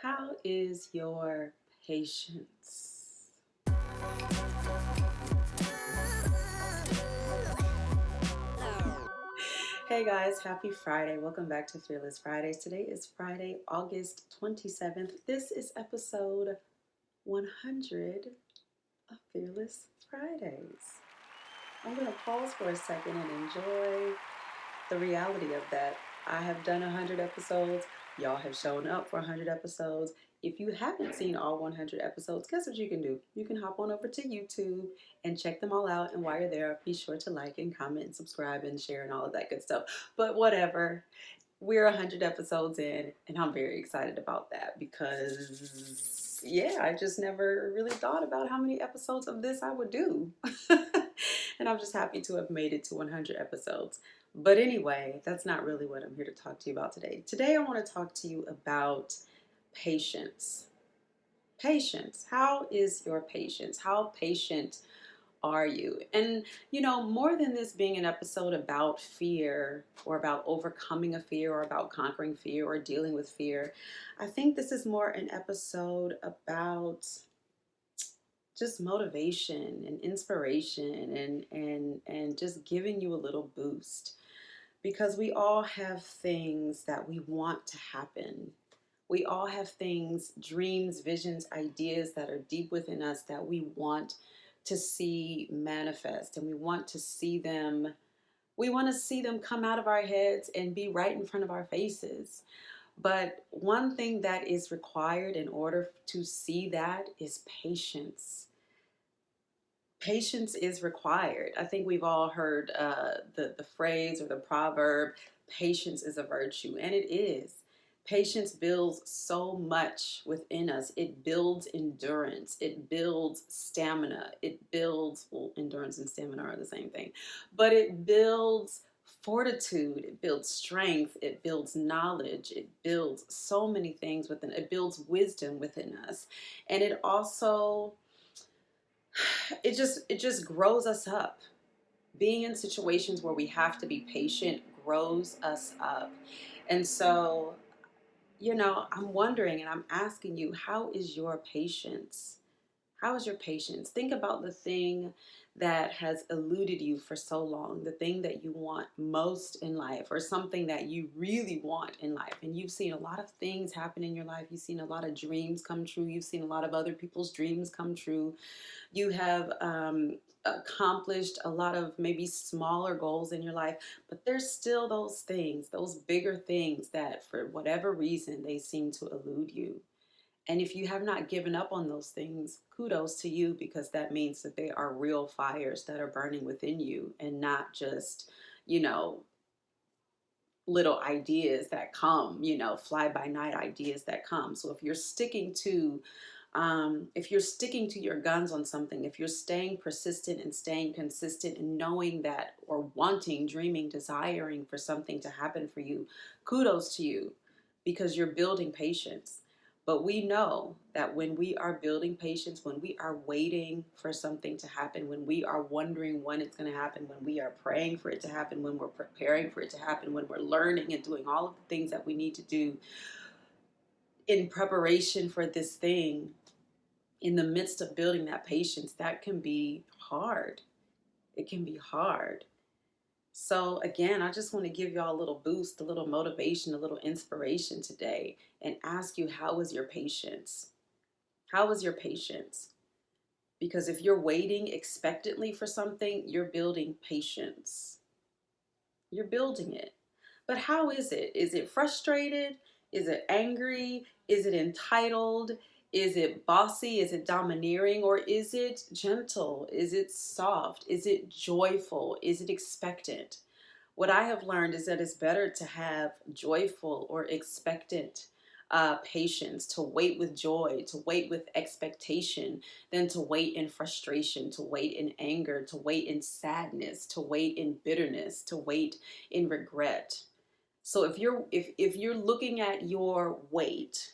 How is your patience? Hey guys, happy Friday. Welcome back to Fearless Fridays. Today is Friday, August 27th. This is episode 100 of Fearless Fridays. I'm going to pause for a second and enjoy the reality of that. I have done 100 episodes. Y'all have shown up for 100 episodes. If you haven't seen all 100 episodes, guess what you can do? You can hop on over to YouTube and check them all out. And while you're there, be sure to like and comment and subscribe and share and all of that good stuff. But whatever, we're 100 episodes in, and I'm very excited about that because, yeah, I just never really thought about how many episodes of this I would do. And I'm just happy to have made it to 100 episodes. But anyway, that's not really what I'm here to talk to you about today. Today, I want to talk to you about patience. Patience. How is your patience? How patient are you? And, more than this being an episode about fear or about overcoming a fear or about conquering fear or dealing with fear, I think this is more an episode about just motivation and inspiration and just giving you a little boost, because we all have things that we want to happen. We all have things, dreams, visions, ideas that are deep within us that we want to see manifest, and we want to see them. We want to see them come out of our heads and be right in front of our faces. But one thing that is required in order to see that is patience. Patience is required. I think we've all heard the phrase or the proverb, patience is a virtue, and it is. Patience builds so much within us. It builds endurance. It builds stamina. It builds, well, endurance and stamina are the same thing, but it builds fortitude. It builds strength. It builds knowledge. It builds so many things within. It builds wisdom within us, and it just grows us up. Being in situations where we have to be patient grows us up. And so, I'm wondering and I'm asking you, how is your patience? How is your patience? Think about the thing that has eluded you for so long, the thing that you want most in life, or something that you really want in life. And you've seen a lot of things happen in your life. You've seen a lot of dreams come true. You've seen a lot of other people's dreams come true. You have accomplished a lot of maybe smaller goals in your life, but there's still those things, those bigger things that for whatever reason they seem to elude you. And if you have not given up on those things, kudos to you, because that means that they are real fires that are burning within you and not just, you know, little ideas that come, fly by night ideas that come. So if you're sticking to your guns on something, if you're staying persistent and staying consistent and knowing that, or wanting, dreaming, desiring for something to happen for you, kudos to you, because you're building patience. But we know that when we are building patience, when we are waiting for something to happen, when we are wondering when it's going to happen, when we are praying for it to happen, when we're preparing for it to happen, when we're learning and doing all of the things that we need to do in preparation for this thing, in the midst of building that patience, that can be hard. It can be hard. So again, I just want to give y'all a little boost, a little motivation, a little inspiration today, and ask you, how is your patience? How is your patience? Because if you're waiting expectantly for something, you're building patience. You're building it. But how is it? Is it frustrated? Is it angry? Is it entitled? Is it bossy? Is it domineering? Or is it gentle? Is it soft? Is it joyful? Is it expectant? What I have learned is that it's better to have joyful or expectant patience, to wait with joy, to wait with expectation, than to wait in frustration, to wait in anger, to wait in sadness, to wait in bitterness, to wait in regret. So if you're looking at your weight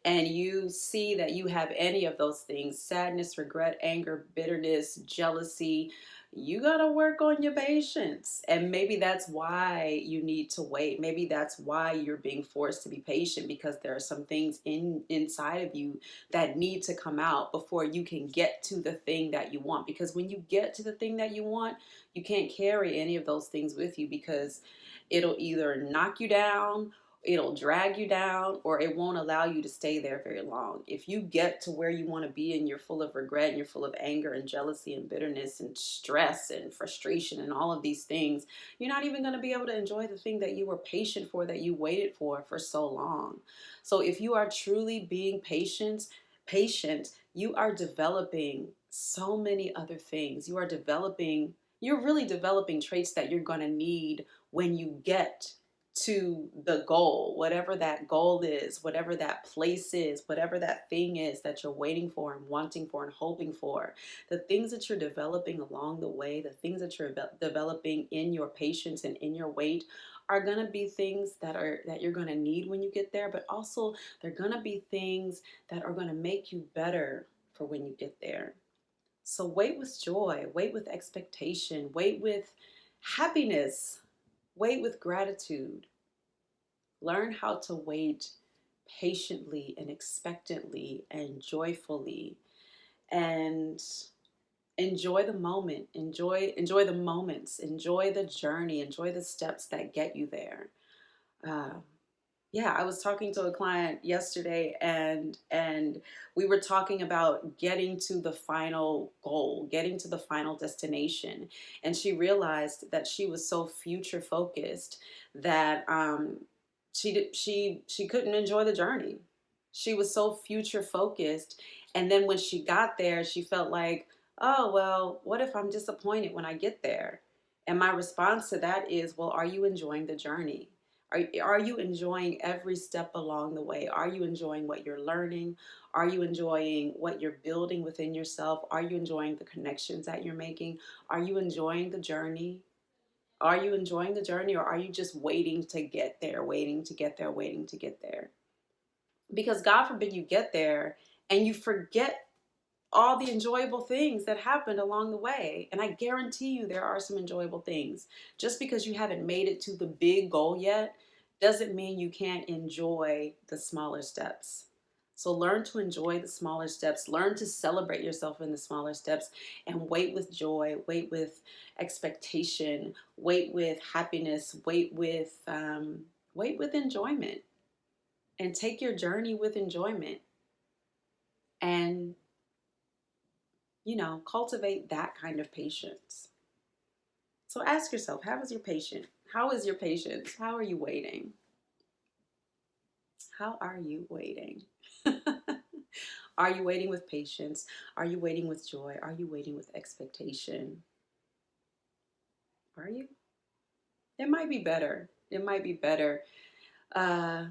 and you see that you have any of those things, sadness, regret, anger, bitterness, jealousy, you got to work on your patience. And maybe that's why you need to wait. Maybe that's why you're being forced to be patient, because there are some things inside of you that need to come out before you can get to the thing that you want. Because when you get to the thing that you want, you can't carry any of those things with you, because it'll either knock you down, it'll drag you down, or it won't allow you to stay there very long. If you get to where you want to be and you're full of regret and you're full of anger and jealousy and bitterness and stress and frustration and all of these things, you're not even going to be able to enjoy the thing that you were patient for, that you waited for so long. So if you are truly being patient, you are developing so many other things. You're really developing traits that you're going to need when you get to the goal, whatever that goal is, whatever that place is, whatever that thing is that you're waiting for and wanting for and hoping for. The things that you're developing along the way, the things that you're developing in your patience and in your wait, are going to be things that you're going to need when you get there, but also they're going to be things that are going to make you better for when you get there. So wait with joy, wait with expectation, wait with happiness, wait with gratitude. Learn how to wait patiently and expectantly and joyfully, and enjoy the moment. Enjoy the moments. Enjoy the journey. Enjoy the steps that get you there. Uh, yeah, I was talking to a client yesterday, and we were talking about getting to the final goal, getting to the final destination. And she realized that she was so future focused that she couldn't enjoy the journey. She was so future focused, and then when she got there, she felt like, oh, well, what if I'm disappointed when I get there? And my response to that is, well, are you enjoying the journey? Are you enjoying every step along the way? Are you enjoying what you're learning? Are you enjoying what you're building within yourself? Are you enjoying the connections that you're making? Are you enjoying the journey? Are you enjoying the journey, or are you just waiting to get there, waiting to get there, waiting to get there? Because God forbid you get there and you forget all the enjoyable things that happened along the way. And I guarantee you there are some enjoyable things. Just because you haven't made it to the big goal yet doesn't mean you can't enjoy the smaller steps. So learn to enjoy the smaller steps. Learn to celebrate yourself in the smaller steps, and wait with joy, wait with expectation, wait with happiness, wait with enjoyment, and take your journey with enjoyment. And cultivate that kind of patience. So ask yourself, how is your patience? How is your patience? How are you waiting? How are you waiting? Are you waiting with patience? Are you waiting with joy? Are you waiting with expectation? Are you? It might be better. It might be better uh,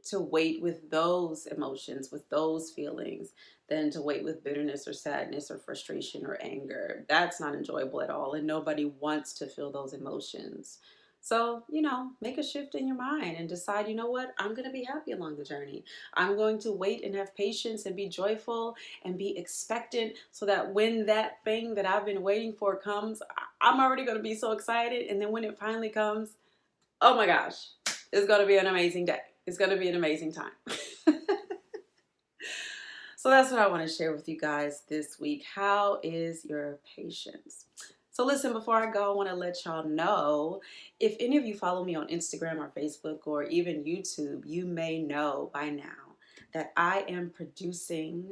to wait with those emotions, with those feelings, than to wait with bitterness or sadness or frustration or anger. That's not enjoyable at all, and nobody wants to feel those emotions. So, make a shift in your mind and decide, you know what, I'm going to be happy along the journey. I'm going to wait and have patience and be joyful and be expectant, so that when that thing that I've been waiting for comes, I'm already going to be so excited. And then when it finally comes, oh my gosh, it's going to be an amazing day. It's going to be an amazing time. So that's what I want to share with you guys this week. How is your patience? So listen, before I go, I want to let y'all know, if any of you follow me on Instagram or Facebook or even YouTube, you may know by now that I am producing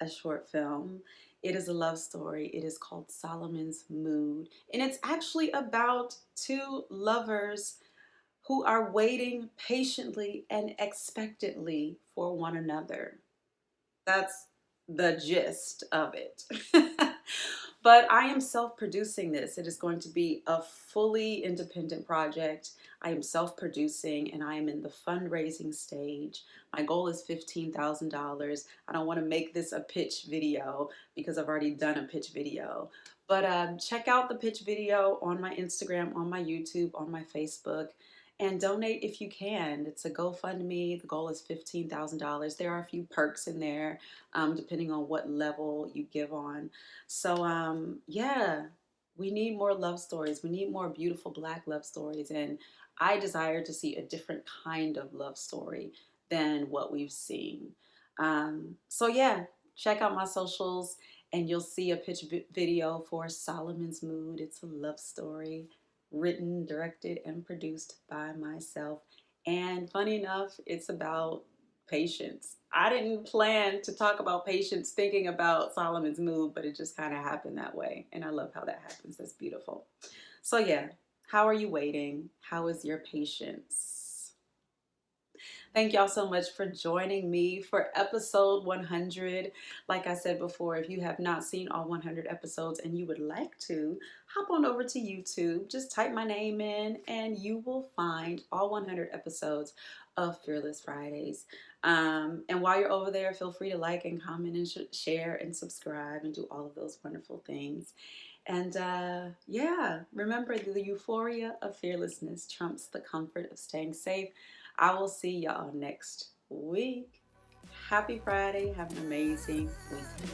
a short film. It is a love story. It is called Solomon's Mood. And it's actually about two lovers who are waiting patiently and expectantly for one another. That's the gist of it. But I am self-producing this. It is going to be a fully independent project. I am self-producing, and I am in the fundraising stage. My goal is $15,000. I don't want to make this a pitch video because I've already done a pitch video. But check out the pitch video on my Instagram, on my YouTube, on my Facebook. And donate if you can. It's a GoFundMe. The goal is $15,000. There are a few perks in there, depending on what level you give on. So, yeah, We need more love stories. We need more beautiful Black love stories. And I desire to see a different kind of love story than what we've seen. So, yeah, check out my socials and you'll see a pitch video for Solomon's Mood. It's a love story written, directed, and produced by myself. And funny enough, it's about patience. I didn't plan to talk about patience thinking about Solomon's Mood, but it just kind of happened that way. And I love how that happens. That's beautiful. So, yeah, how are you waiting? How is your patience? Thank y'all so much for joining me for episode 100. Like I said before, if you have not seen all 100 episodes and you would like to, hop on over to YouTube. Just type my name in and you will find all 100 episodes of Fearless Fridays. And while you're over there, feel free to like and comment and share and subscribe and do all of those wonderful things. And yeah, remember the euphoria of fearlessness trumps the comfort of staying safe. I will see y'all next week. Happy Friday. Have an amazing weekend.